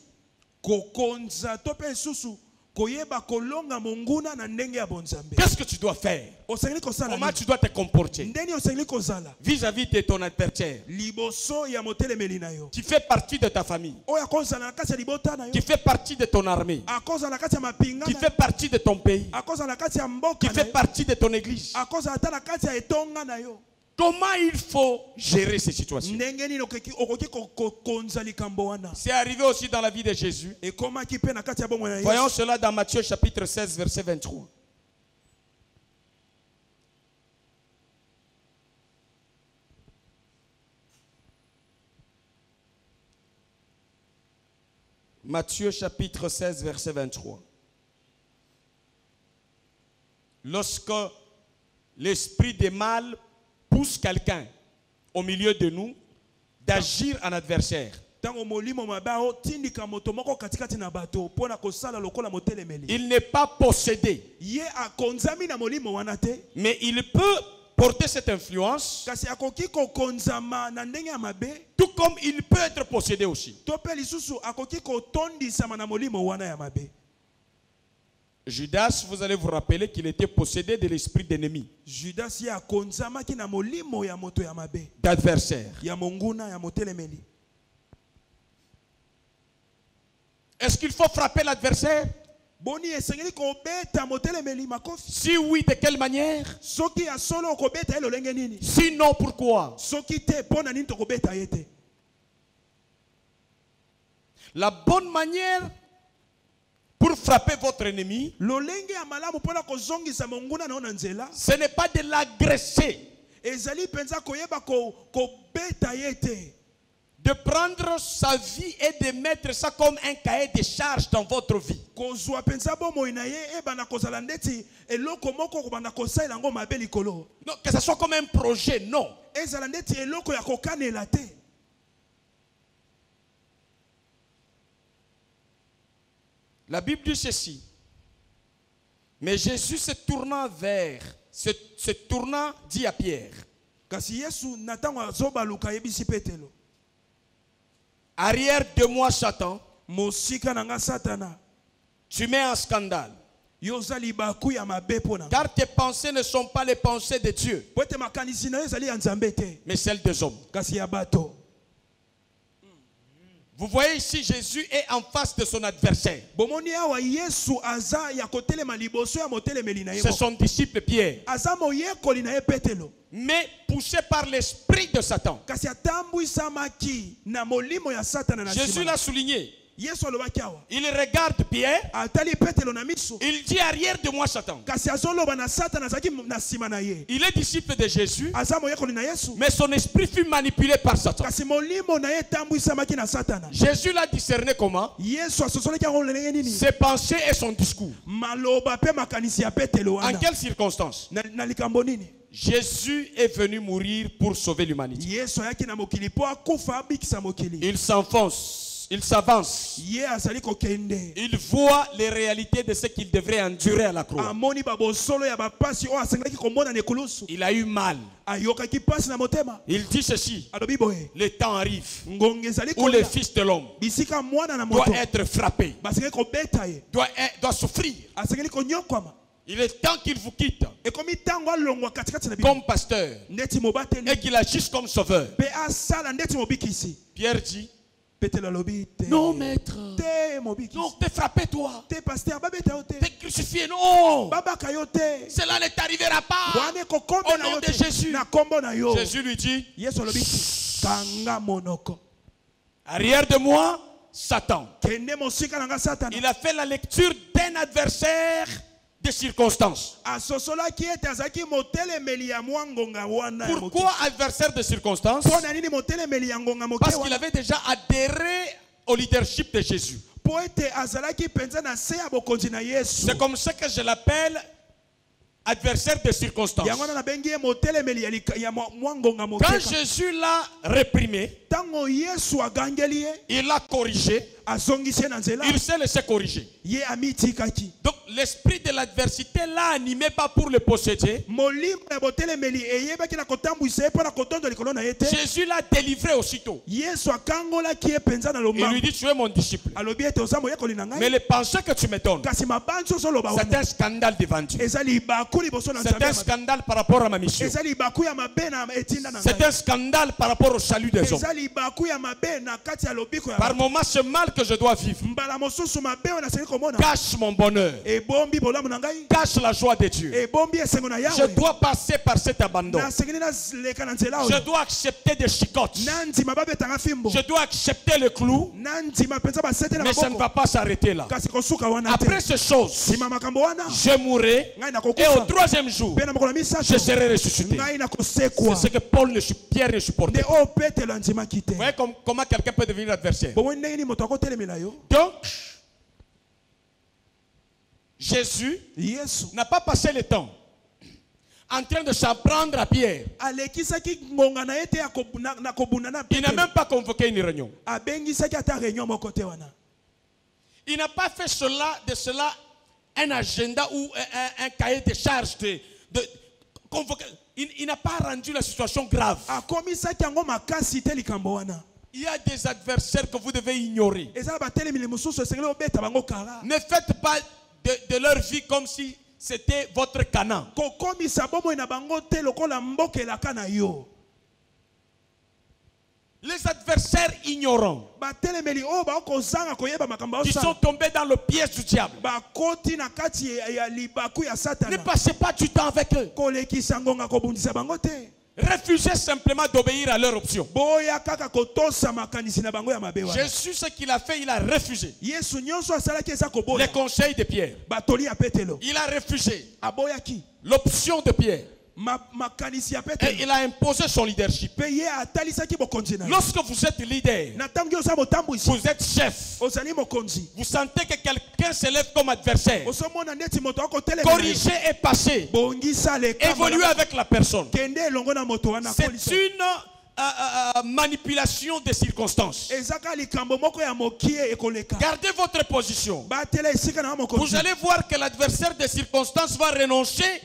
Kokonza tope susu koyeba kolonga monguna na ndenge ya bonzambe. Qu'est-ce que tu dois faire? Osengeli kosala Comment nini? tu dois te comporter Ndeni osengeli kozala vis-à-vis de ton adversaire liboso ya motelemeli na yo. qui fait partie de ta famille, Oya kozala na kati ya libota na yo. qui fait partie de ton armée, Akozala na kati ya mapinga qui na fait partie de ton pays, akozala na kati ya mboka qui na fait yo. partie de ton église. Akozala ata na kati ya etonga na yo. Comment il faut gérer ces situations? Ndenge nini okoki kokonza likambo wana. C'est arrivé aussi dans la vie de Jésus. Ekomaki pe na kati ya bomoi na Yesu. Voyons cela dans Matthieu chapitre 16, verset 23. Matthieu chapitre 16, verset 23. Lorsque l'esprit de mal pousse quelqu'un au milieu de nous d'agir en adversaire, Tango molimo mabao tindika moto moko katikati na bato pona kosala lokola motelemeli. il n'est pas possédé, Ye akonzami na molimo wana te. mais il peut porter cette influence, Kasi akoki kokonzama na ndenge ya mabe. tout comme il peut être possédé aussi. To pe lisusu akoki kotondisama na molimo wana ya mabe. Judas, vous allez vous rappeler qu'il était possédé de l'esprit d'ennemi, Judas ye akonzamaki na molimo ya moto ya mabe. d'adversaire. Ya monguna ya motelemeli. Est-ce qu'il faut frapper l'adversaire? Boni esengeli kobeta motelemeli makofi. Si oui, de quelle manière? Soki ya solo kobeta elo lenge nini? Sinon, pourquoi? Soki te pona nini to kobeta yete? La bonne manière pour frapper votre ennemi, Lolenge ya malamu pona kozongisa monguna na ona nzela. ce n'est pas de l'agresser, Ezali penza koyeba kobeta yete. de prendre sa vie et de mettre ça comme un cahier de charge dans votre vie. Kozwa penza bomoi na ye ebana kozala ndeti eloko moko kobana kosalela ngo mabe likolo. Non, que ce soit comme un projet, non. Ezala ndeti eloko ya kokanela te. La Bible dit ceci. Mais Jésus se tournant dit à Pierre, Kasi Yesu na tango azobaluka yebisi Petelo. arrière de moi, Satan, Mosika na nga Satana. tu mets en scandale. Yozali baku ya mabe pona. Car tes pensées ne sont pas les pensées de Dieu, Pote makanisi na yo ezali ya Nzambe te. mais celles des hommes. Kasi ya bato. Vous voyez ici, Jésus est en face de son adversaire. Bomoni awa Yesu aza ya kotelema liboso ya motelemeli na ye. C'est son disciple Pierre. Aza moyekoli na ye Petelo. Mais poussé par l'esprit de Satan. Kasi atambwisamaki na molimo ya Satana na Jésus nsima. l'a souligné. Yesu alobaki awa. Il regarde Pierre. Atali Petelo na miso. Il dit arrière de moi, Satan. Kasi azoloba na Satana azaki na nsima na ye. Il est disciple de Jésus, Aza moyekoli na Yesu. mais son esprit fut manipulé par Satan. Kasi molimo na ye etambwisamaki na Satana. Jésus l'a discerné comment? Yesu asosolaki yango lolenge nini? Ses pensées et son discours. Maloba pe makanisi ya Petelo En wana. quelles circonstances? Na likambo nini? Jésus est venu mourir pour sauver l'humanité. Yesu ayaki na mokili po akufa abikisa mokili. Il s'enfonce. Il s'avance. Ye azali kokende. Il voit les réalités de ce qu'il devrait endurer à la croix. Amoni babosolo ya bapasi o asengelaki komona ne kulusu. Il a eu mal. Ayokaki pasi na motema. Il dit ceci. Alobi boye. Le temps arrive Ngonge ezali où le kolia. Fils de l'homme Bisika mwana na doit moto. être frappé, Basengeli kobeta ye. doit souffrir. Asengeli konyokwama. Il est temps qu'il vous quitte Ekomi tango alongwa katikati na bino. comme pasteur Ndeti mobateli. et qu'il agisse comme sauveur. Pe asala ndeti mobikisi. Pierre dit, Petelo alobi te. non maître, Te mobikisi. non, t'es frappé toi, Te pasteur babeta yo te. t'es crucifié, non, Babaka yo te. cela ne t'arrivera pas. Wane kokombe Au na nom yo de te. Jésus. Na kombo na yo. Jésus lui dit, Yesu alobi kanga monoko. arrière de moi, Satan. Kende mosika nanga satana. Il a fait la lecture d'un adversaire de circonstances. Asosolaki ete azaki motelemeli ya mwangonga wana ya moke. Pourquoi adversaire de circonstances? Pona nini motelemeli ya ngonga moke Parce qu'il wana? avait déjà adhéré au leadership de Jésus. Po ete azalaki penza na se ya bokonzi na Yesu. C'est comme ça que je l'appelle adversaire de circonstances. Yango wana nabengi ye motelemeli ya mwangonga moke. Quand Jésus l'a réprimé, Tango Yesu agangeli ye, il l'a corrigé, azongisi ye na nzela, il s'est laissé corriger. ye amitikaki. Donc l'esprit de l'adversité l'a animé pas pour le posséder. Molimo ya botelemeli eyebaki na kotambwisa ye mpo na kotondo likolo na ye te. Jésus l'a délivré aussitôt. Yesu akangolaki ye penza na Il lui lombangu. dit, tu es mon disciple. Alobi ete oza moyekoli na Mais ngai. les pensées que tu me donnes, Kasi mabanzi ozoloba c'est wana. un scandale devant Dieu. Eza libaku liboso na C'est Nzambe un ya mabe. scandale par rapport à ma mission. Eza libaku ya mabe na etinda na C'est ngai. un scandale par rapport au salut des hommes. Eza libaku ya mabe na kati ya lobiko ya Par mabe. moments, ce mal que je dois vivre Mbala mosusu mabe oyo nasengeli komona. cache mon bonheur, Ebombi bolamu na ngai. cache la joie de Dieu. Ebombi esengo na Je Yawe. dois passer par cet abandon. Nasengeli nazileka na nzela Je oyo. dois accepter des chicottes. Nandima babetanga fimbo. Je dois accepter le clou, Nandima penza basete na mais ça ne va maboko. pas s'arrêter là. Kasi kosuka wana te. Après ces choses, Sima makambo wana. je mourrai Ngai na et au kokufa. troisième jour, Pe na mokolo misato. je serai ressuscité. Ngai na C'est kosekwa. ce que Pierre ne supportait Nde pas. o petelo andimaki te. Vous voyez comment quelqu'un peut devenir adversaire. Bomoi ndenge ni moto akotelemela yo. Donc, Jésus Yesu n'a pas passé le temps en train de s'en prendre à Pierre. alekisaki ngonga na ye te na kobunda na Il n'a Petelo. même pas convoqué une réunion. Abengisaki ata réunion moko te wana. Il n'a pas fait de cela un agenda ou un cahier de charge de convoquer. Il n'a pas rendu la situation grave. Akomisaki yango makasi te likambo wana. Il y a des adversaires que vous devez ignorer. Eza batelemile mosusu esengeli obeta bango kara. Ne faites pas de leur vie comme si c'était votre Canaan. Kokomisa bomoi na bango te lokola mboka elaka na yo. Les adversaires ignorants Batelemeli oyo bakozanga koyeba makambo qui sont osala. tombés dans le piège du diable. Bakoti na kati ya libaku ya Ne satana. passez pas du temps avec eux. Kolekisa ngonga kobundisa bango te. Refusez simplement d'obéir à leur option. Boya kaka kotosa makanisi na bango ya mabe wana. Jésus, ce qu'il a fait, il a refusé Yesu nyonso asalaki eza koboya. les conseils de Pierre. Batoli ya Petelo. Il a refusé Aboyaki. l'option de Pierre. Makanisi ya Et Petelo. il a imposé son leadership. Pe ye atalisaki bokonzi na ye. Lorsque vous êtes leader, Na tangi oza motambwisi. vous êtes chef, Ozali mokonzi. vous sentez que quelqu'un s'élève comme adversaire, Osomona ndeti moto akotelemela. corrigez et passez. Bongisa le Évoluez avec la personne. Kende elongo na moto wana C'est kolisa. une manipulation des circonstances. Ezaka likambo moko ya mokie ekoleka. Gardez votre position. Batela esika na Vous mokonzi. allez voir que l'adversaire des circonstances va renoncer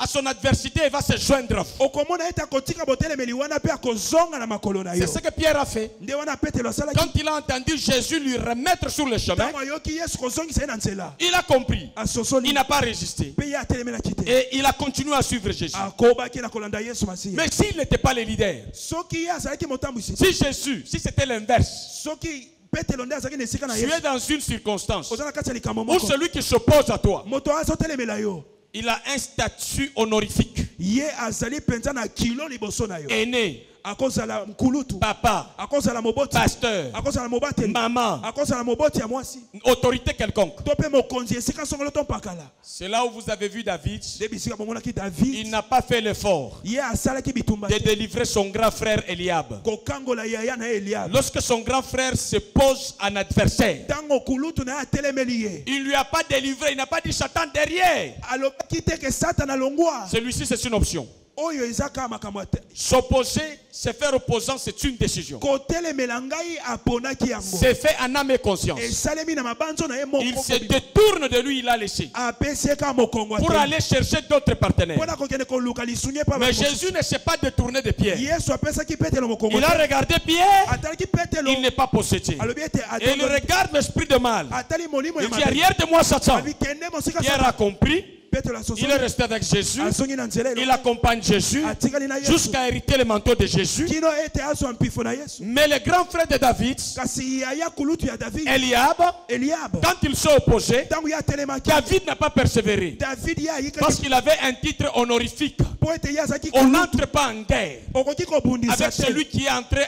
à son adversité et va se joindre à vous. Okomona eta kotika botelemeli wana pe akozonga na makolo na yo. C'est ce que Pierre a fait. Nde wana Petelo asalaki. Quand il a entendu Jésus lui remettre sur le chemin, Tango ayoki Yesu kozongisa ye na nzela. il a compris. Asosoli. Il n'a pas résisté. Pe ye atelemelaki te. Et il a continué à suivre Jésus. Akobaki na kolanda Yesu masiya. Mais s'il n'était pas le leader, Soki ye azalaki motambwisi. si c'était l'inverse, Soki Petelo nde azalaki na esika na tu Yesu. es dans une circonstance Oza na kati ya likambo où moko. celui qui s'oppose à toi, Moto azotelemela yo. il a un statut honorifique. Ye azali penza na kilo liboso na yo. Aîné, Akozala mkulutu. papa, Akozala moboti. pasteur, Akozala mobateli. maman, Akozala moboti ya mwasi. autorité quelconque. To pe mokonzi esika songolo to mpakala. C'est là où vous avez vu David. Nde bisika bomonaki Il David. n'a pas fait l'effort Ye asalaki bitumba. de délivrer son grand frère Eliab. Kokangola yaya na Eliab. Lorsque son grand frère se pose en adversaire, Tango kulutu na atelemeli ye. il ne lui a pas délivré, il n'a pas dit Satan derrière. Alobaki te ke Satan alongwa. Celui-ci, c'est une option. oyo ezaka makambo te. S'opposer, se faire opposant, c'est une décision. Kotelemela ngai aponaki yango. C'est fait en âme et conscience. Esalemi na mabanzo na ye moko. Il se détourne de lui, il a laissé. Apeseka mokongo Pour aller chercher d'autres partenaires. Pona kokende koluka lisunye pa. Mais Jésus ne s'est pas détourné de Pierre. Yesu apesaki Petelo mokongo. Il a regardé Pierre. Atalaki Petelo. Il n'est pas possédé. Alobi ete Et il regarde l'esprit de mal. atali molimo ya Il dit arrière de moi Satan. Abikende mosika Pierre a compris. Petelo asosoli. Il est resté avec Jésus. Asongi na nzela Il accompagne Jésus atikali na Yesu. jusqu'à hériter le manteau de Jésus. Kino ete aso mpifo na Yesu. Mais le grand frère de David, Kasi ya kulutu ya David. Eliab. quand il s'est opposé, Tangu ya telemaki. David n'a pas persévéré. David ya yika. Parce qu'il avait un titre honorifique. Po ete ya zaki On n'entre pas en guerre okoki ko bundisa avec celui qui est entré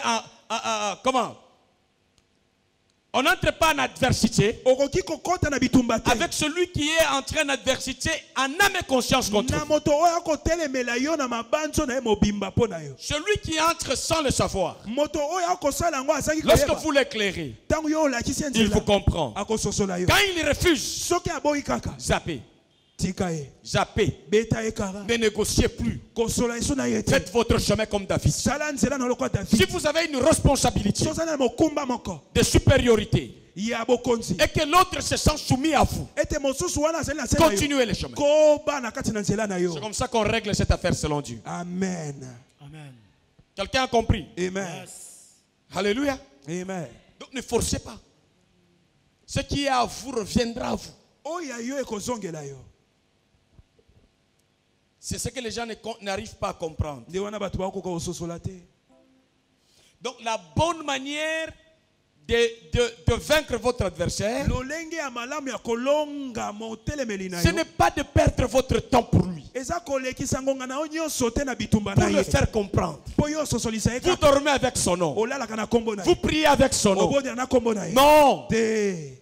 comment? On n'entre pas en adversité okoki ko kota na bitumba te. avec celui qui est entré en adversité en âme et conscience contre na vous. moto oyo ko telemela yo na mabanzo na ye mobimba po na yo. Celui qui entre sans le savoir. Moto oyo ko sala ngo azaki ko Lorsque yeba. vous l'éclairez, Tangu yo la kisi nzela. il vous comprend. Ako sosola yo. Quand il refuse, Soki aboyi kaka. zappez. Tikae. Zappez. Beta ekara. Ne négociez plus. Kosola iso na yete. Faites votre chemin comme David. Sala nzela na lokwa Si David. vous avez une responsabilité Sosala mokumba moko. de supériorité Ya bokonzi. et que l'autre se sent soumis à vous, Ete mosusu wana sala na sala yo. continuez le chemin. Ko ba na kati na nzela na yo. C'est comme ça qu'on règle cette affaire selon Dieu. Amen. Amen. Quelqu'un a compris? Amen. Alléluia. Amen. Donc ne forcez pas. Ce qui est à vous reviendra à vous. Oya yo ekozongela yo. C'est ce que les gens n'arrivent pas à comprendre. Nde wana batu bako ko sosola te. Donc la bonne manière de vaincre votre adversaire, Lolenge ya malamu ya kolonga motelemeli na ce yo. n'est pas de perdre votre temps pour lui, Eza kolekisa ngonga na onyo sote na bitumba pour na le ye. faire comprendre. Po yo sosolisa ye Vous kaka. dormez avec son nom. Olala kana kombo na Vous ye. priez avec son nom. Obodi na kombo na ye. Non. Te.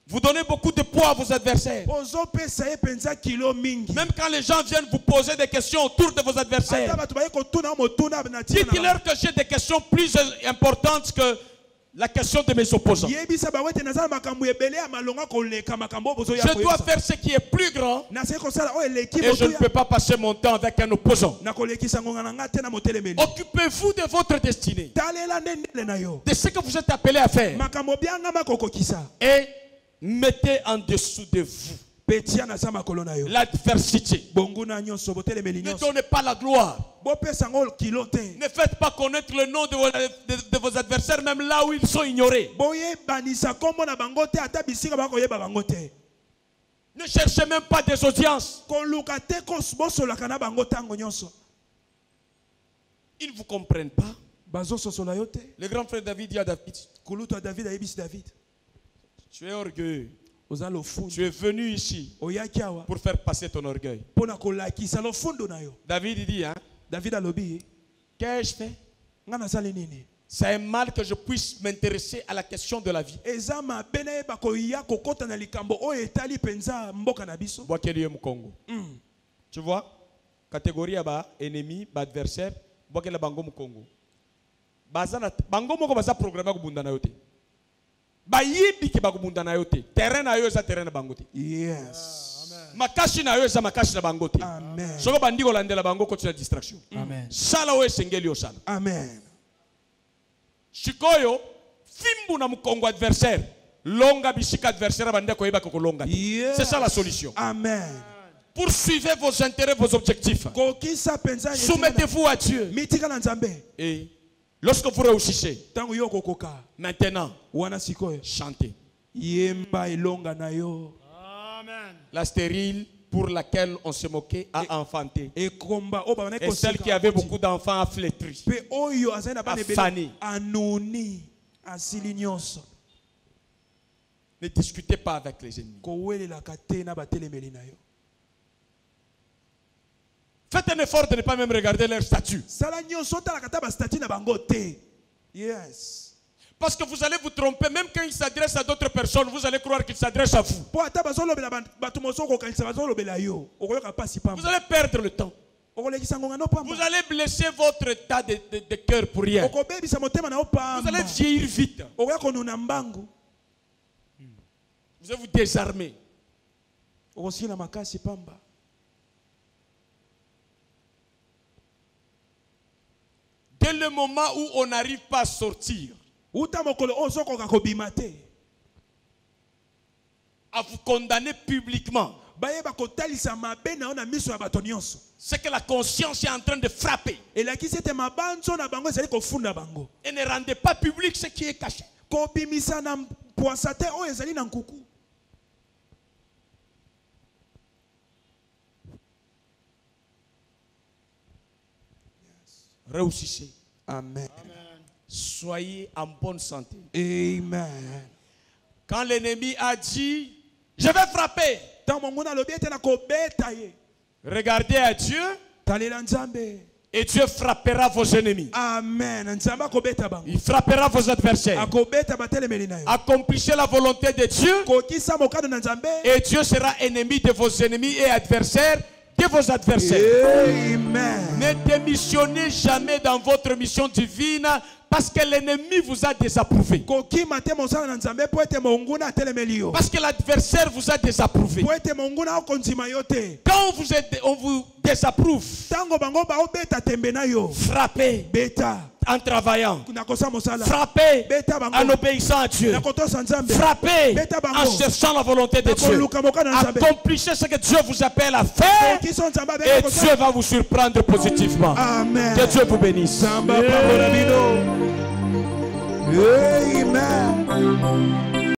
Vous donnez beaucoup de poids à vos adversaires. Ozo pesa ye penza kilo mingi. Même quand les gens viennent vous poser des questions autour de vos adversaires, Ata batu baye kotuna motuna na tina. dites-leur que j'ai des questions plus importantes que la question de mes opposants. Yebisa ba wete nazala makambo ebele ya malonga koleka makambo bozo ya. Je dois faire ce qui est plus grand Na se ko sala o eleki et je ne moto peux ya. pas passer mon temps avec un opposant. Na kolekisa ngonga na ngate na motelemeli. Occupez-vous de votre destinée, Talela ndendele na yo. de ce que vous êtes appelé à faire, Makambo bianga makokokisa. et mettez en dessous de vous Petia na sama kolona yo. l'adversité. Bonguna nyonso botelemeli Ne nyonso. donnez pas la gloire. Bo pesa ngol kilo te. Ne faites pas connaître le nom de vos adversaires même là où ils sont ignorés. Boye banisa kombo na bango te ata bisika bako yeba bango te. Ne cherchez même pas des audiences. Koluka te kosbosola kana bango tango nyonso. Ils ne vous comprennent pas. Bazo sosola yo te. Le grand frère David dit à David, Kulutu a David ayebisi David. tu es orgueilleux. Ozalo fundu. Tu es venu ici Oyaki awa. pour faire passer ton orgueil. Pona kolakisa lo fundo na yo. David dit, hein, David alobi. qu'ai-je fait? Ngana sali nini? C'est mal que je puisse m'intéresser à la question de la vie. Eza mabene bako ya kokota na likambo o etali penza mboka na biso. Boakeli mu Congo. Tu vois? Catégorie à bas, ennemi, bas adversaire, boakeli bango mu Congo. Bazana bango moko baza programme ko bunda na yote. Ba yibi ke ba ko bunda na yote. Terrain na yo za terrain na bango te. Yes. Makashi na yo za makashi na bango te. Amen. Soko bandi ko landela bango ko tina distraction. Amen. Sala we sengeli yo sala. Amen. Shikoyo fimbu na mukongo adversaire. Longa bishika adversaire bande ko yeba ko longa. Yes. C'est ça la solution. Amen. Poursuivez vos intérêts, vos objectifs. Kokisa penza Soumettez-vous à Dieu. mitika na nzambe. Et lorsque vous réussissez, Tango yo kokoka. maintenant, Wana sikoyo. chantez. Yemba ilonga na yo. Amen. La stérile pour laquelle on se moquait a enfanté. Ekomba o bana Et celle qui avait beaucoup d'enfants a flétri. Pe oyo azana bana Afani. anuni asili nyonso. Ne discutez pas avec les ennemis. Kowelela kate na batelemeli na yo. Faites un effort de ne pas même regarder leur statut. Sala nyonso tala kata ba statut na bango te. Yes. Parce que vous allez vous tromper, même quand il s'adresse à d'autres personnes, vous allez croire qu'il s'adresse à vous. Po ata bazolobela batu moso ko kanisa bazolobela yo. Okoyoka pasi Vous pamba. allez perdre le temps. Okolekisa ngonga no Vous pamba. allez blesser votre état de cœur pour rien. Okobebisa motema na Vous opamba. allez vieillir vite. Okoya konuna mbangu. Vous allez vous désarmer. Okosila makasi pamba. Dès le moment où on n'arrive pas à sortir, à vous condamner publiquement, c'est que la conscience est en train de frapper. Et ne rendez pas public ce qui est caché. Réussissez. Amen. Soyez en bonne santé. Amen. Quand l'ennemi a dit, je vais frapper, regardez à Dieu et Dieu frappera vos ennemis. Amen. Il frappera vos adversaires. Accomplissez la volonté de Dieu et Dieu sera ennemi de vos ennemis et adversaires de vos adversaires. Amen. Ne démissionnez jamais dans votre mission divine parce que l'ennemi vous a désapprouvé. Parce que l'adversaire vous a désapprouvé. Quand on vous désapprouve, frappez en travaillant, frappez en obéissant à Dieu, frappez en cherchant la volonté de Dieu. Accomplissez ce que Dieu vous appelle à faire et Dieu va vous surprendre positivement. Amen. Que Dieu vous bénisse. Amen.